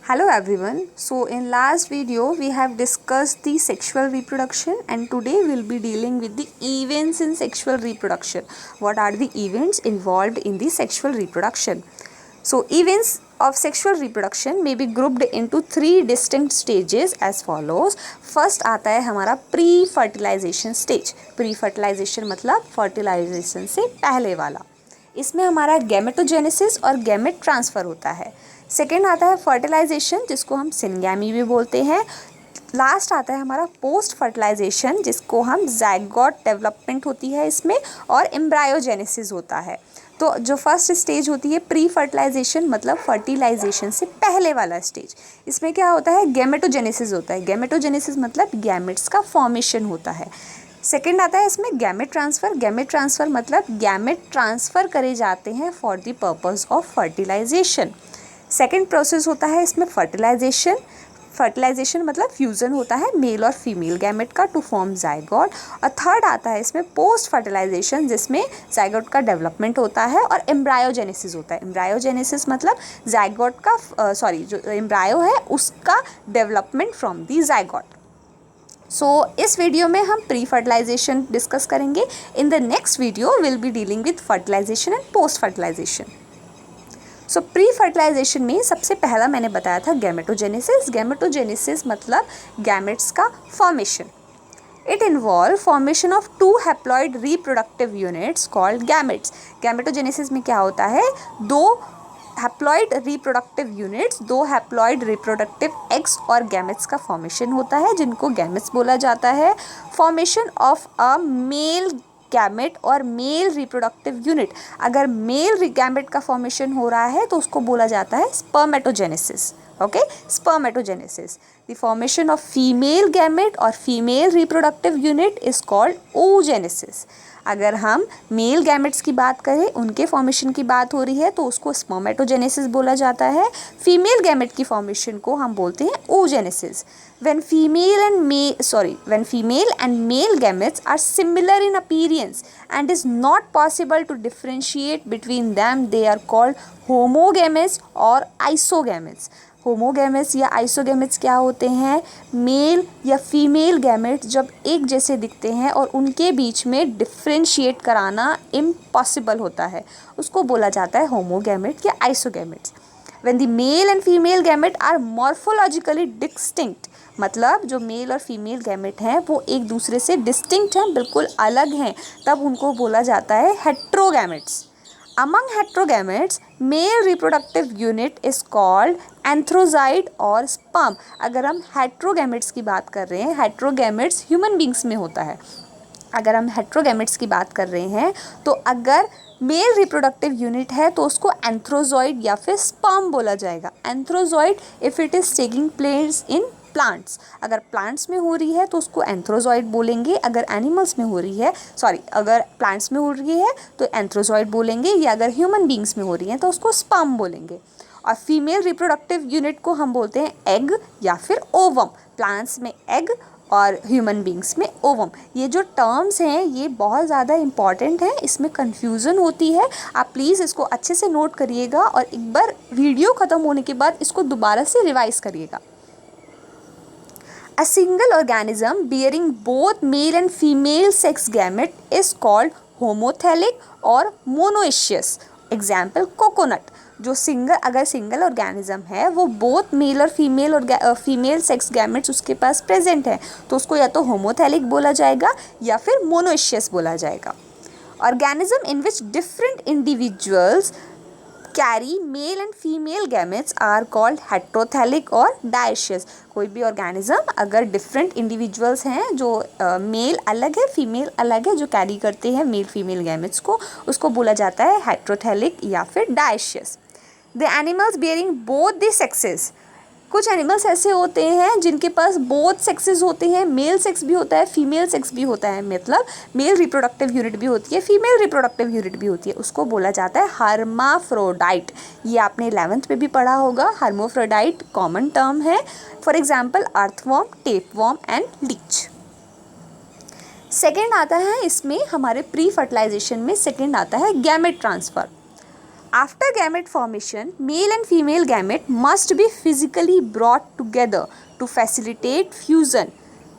Hello everyone. So in last video we have discussed the sexual reproduction and today we'll be dealing with the events in sexual reproduction. What are the events involved in the sexual reproduction? So events of sexual reproduction may be grouped into three distinct stages as follows. First आता है हमारा pre fertilisation stage. Pre fertilisation मतलब fertilisation से पहले वाला. इसमें हमारा gametogenesis और गैमेट ट्रांसफ़र होता है. सेकेंड आता है फर्टिलाइजेशन जिसको हम सिनगैमी भी बोलते हैं. लास्ट आता है हमारा पोस्ट फर्टिलाइजेशन जिसको हम ज़ाइगोट डेवलपमेंट होती है इसमें और एम्ब्रायोजेनेसिस होता है. तो जो फर्स्ट स्टेज होती है प्री फर्टिलाइजेशन मतलब फर्टिलाइजेशन से पहले वाला स्टेज. इसमें क्या होता है गैमेटोजेनेसिस होता है. गैमेटोजेनेसिस मतलब गैमेट्स का फॉर्मेशन होता है. सेकेंड आता है इसमें गैमेट ट्रांसफ़र. गैमेट ट्रांसफ़र मतलब गैमेट ट्रांसफ़र करे जाते हैं for the purpose of fertilisation. Second process होता है इसमें फर्टिलाइजेशन. फर्टिलाइजेशन मतलब फ्यूज़न होता है मेल और फीमेल गैमेट का टू फॉर्म जाइगोट. और थर्ड आता है इसमें पोस्ट फर्टिलाइजेशन जिसमें जाइगोट का डेवलपमेंट होता है और एम्ब्रायोजेनेसिस होता है. एम्ब्रायोजेनेसिस मतलब जाइगोट का जो एम्ब्रायो है उसका डेवलपमेंट फ्रॉम दी जाइगोट. इस वीडियो में हम प्री फर्टिलाइजेशन डिस्कस करेंगे. In the next video will be dealing with fertilisation and post fertilisation. Pre fertilisation में सबसे पहला मैंने बताया था गैमेटोजेनेसिस. गैमेटोजेनेसिस मतलब गैमेट्स का formation. It involve formation of two haploid reproductive units called gametes. Gametogenesis में क्या होता है दो हैप्लॉइड रिप्रोडक्टिव यूनिट्स, दो हैप्लॉइड रिप्रोडक्टिव एग्स और गैमेट्स का फॉर्मेशन होता है जिनको गैमेट्स बोला जाता है. Formation of a male gamete और मेल रिप्रोडक्टिव यूनिट. अगर मेल गैमेट का फॉर्मेशन हो रहा है तो उसको बोला जाता है spermatogenesis. Okay, spermatogenesis. The formation of female gamete और female reproductive unit is called oogenesis. अगर हम मेल गैमेट्स की बात करें उनके फॉर्मेशन की बात हो रही है तो उसको स्पर्मेटोजेनेसिस बोला जाता है. फीमेल गैमेट की फॉर्मेशन को हम बोलते हैं oogenesis. When female and male gametes are similar in appearance and is not possible to differentiate between them, they are called homogametes or isogametes. होमोगैमेट्स या आइसोगैमेट्स क्या होते हैं मेल या फीमेल गैमेट्स जब एक जैसे दिखते हैं और उनके बीच में डिफ्रेंशिएट कराना इम्पॉसिबल होता है उसको बोला जाता है होमोगैमेट या आइसोगैमेट्स. When the male and female gamete are morphologically distinct मतलब जो मेल और फीमेल गैमेट हैं वो एक दूसरे से डिस्टिंक्ट हैं, बिल्कुल अलग हैं, तब उनको बोला जाता है हेट्रोगैमेट्स. Among heterogametes, male reproductive unit is called एंथ्रोजाइड और स्पर्म. अगर हम हेट्रोगैमेट्स की बात कर रहे हैं, हेट्रोगैमेट्स ह्यूमन बींग्स में होता है. अगर हम हेट्रोगैमेट्स की बात कर रहे हैं तो अगर मेल रिप्रोडक्टिव यूनिट है तो उसको एंथ्रोजॉइड या फिर स्पर्म बोला जाएगा. Antherozoid if it is taking place in plants. अगर प्लांट्स में हो रही है तो उसको एंथ्रोजॉइड बोलेंगे. अगर एनिमल्स में हो रही है अगर प्लांट्स में हो रही है तो एंथ्रोजॉइड बोलेंगे या अगर ह्यूमन बींग्स में हो रही है तो उसको स्पर्म बोलेंगे. और फीमेल रिप्रोडक्टिव यूनिट को हम बोलते हैं एग या फिर ओवम. प्लांट्स में एग और ह्यूमन बींग्स में ओवम. ये जो टर्म्स हैं ये बहुत ज़्यादा इम्पॉर्टेंट हैं, इसमें कन्फ्यूज़न होती है. आप प्लीज़ इसको अच्छे से नोट करिएगा और एक बार वीडियो ख़त्म होने के बाद इसको दोबारा से रिवाइज़ करिएगा. A single organism bearing both male and female sex gamete is called homothallic और monoecious. Example coconut. जो अगर सिंगल ऑर्गेनिज्म है वो बोथ मेल और फीमेल सेक्स गैमेट्स उसके पास प्रेजेंट है तो उसको या तो होमोथैलिक बोला जाएगा या फिर मोनोइशियस बोला जाएगा. Organism in which different individuals carry male and female gametes are called heterothallic और डायशियस. कोई भी ऑर्गेनिज्म अगर डिफरेंट इंडिविजुअल्स हैं जो मेल अलग है फीमेल अलग है जो कैरी करते हैं मेल फीमेल गैमेट्स को उसको बोला जाता है हेट्रोथैलिक या फिर dioecious. The animals bearing both the sexes. कुछ एनिमल्स ऐसे होते हैं जिनके पास बोथ सेक्सेस होते हैं, मेल सेक्स भी होता है फीमेल सेक्स भी होता है, मतलब मेल रिप्रोडक्टिव यूनिट भी होती है फीमेल रिप्रोडक्टिव यूनिट भी होती है. उसको बोला जाता है हर्माफ्रोडाइट. ये आपने 11th में भी पढ़ा होगा. हर्माफ्रोडाइट कॉमन टर्म है. For example earthworm, tapeworm and Leach. Second आता है इसमें हमारे प्री फर्टिलाइजेशन में सेकेंड आता है gamete transfer. After gamete formation, male and female gamete must be physically brought together to facilitate fusion.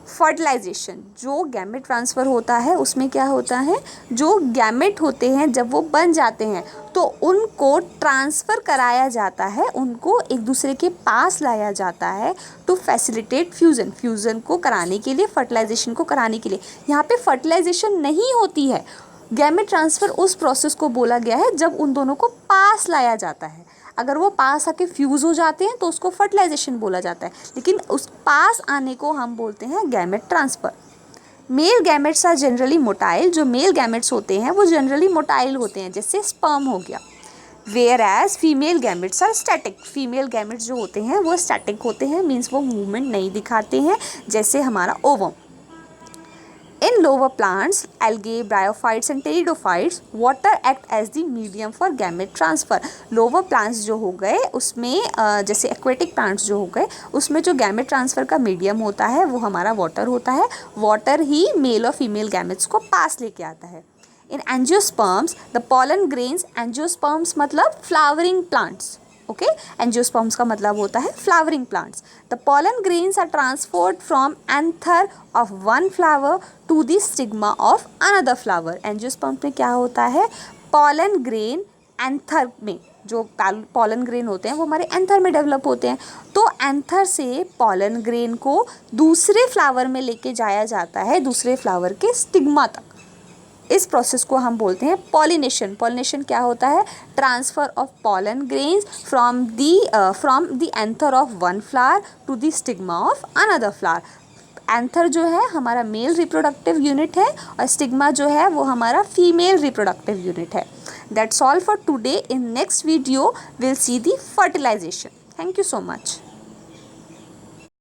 Fertilisation, जो gamete transfer होता है उसमें क्या होता है, जो गैमेट होते हैं जब वो बन जाते हैं तो उनको ट्रांसफ़र कराया जाता है, उनको एक दूसरे के पास लाया जाता है टू फैसिलिटेट फ्यूज़न, फ्यूज़न को कराने के लिए, फर्टिलाइजेशन को कराने के लिए। यहाँ पे फर्टिलाइजेशन नहीं होती है, गैमेट ट्रांसफ़र उस प्रोसेस को बोला गया है जब उन दोनों को पास लाया जाता है। अगर वो पास आके फ्यूज़ हो जाते हैं तो उसको फर्टिलाइजेशन बोला जाता है, लेकिन उस पास आने को हम बोलते हैं gamete transfer. Male gametes are generally motile, जो मेल गैमेट्स होते हैं वो जनरली मोटाइल होते हैं, जैसे स्पर्म हो गया। Whereas female gametes are static, female gametes जो होते हैं वो स्टैटिक होते हैं, मीन्स वो मूवमेंट नहीं दिखाते हैं, जैसे हमारा ovum. In lower plants, algae, bryophytes and pteridophytes, water act as the medium for gamete transfer. Lower plants जो हो गए उसमें जैसे aquatic plants जो हो गए उसमें जो gamete transfer का medium होता है वो हमारा water होता है, water ही male और female gametes को पास लेके आता है। In angiosperms, the pollen grains, angiosperms मतलब flowering plants, ओके, एंजियोस्पर्म्स का मतलब होता है flowering plants. The pollen grains are transferred from anther of one flower to the stigma of another flower. Angiosperms में क्या होता है, पॉलन ग्रेन एंथर में, जो पॉलन ग्रेन होते हैं वो हमारे एंथर में डेवलप होते हैं, तो एंथर से पॉलन ग्रेन को दूसरे फ्लावर में लेके जाया जाता है, दूसरे फ्लावर के स्टिग्मा तक। इस प्रोसेस को हम बोलते हैं पॉलिनेशन। पॉलिनेशन क्या होता है, transfer of pollen grains from the anther of one flower to the stigma of another flower. Anther जो है हमारा मेल रिप्रोडक्टिव यूनिट है और स्टिग्मा जो है वो हमारा फीमेल रिप्रोडक्टिव यूनिट है। That's all for today. In next video will see the fertilisation. Thank you so much.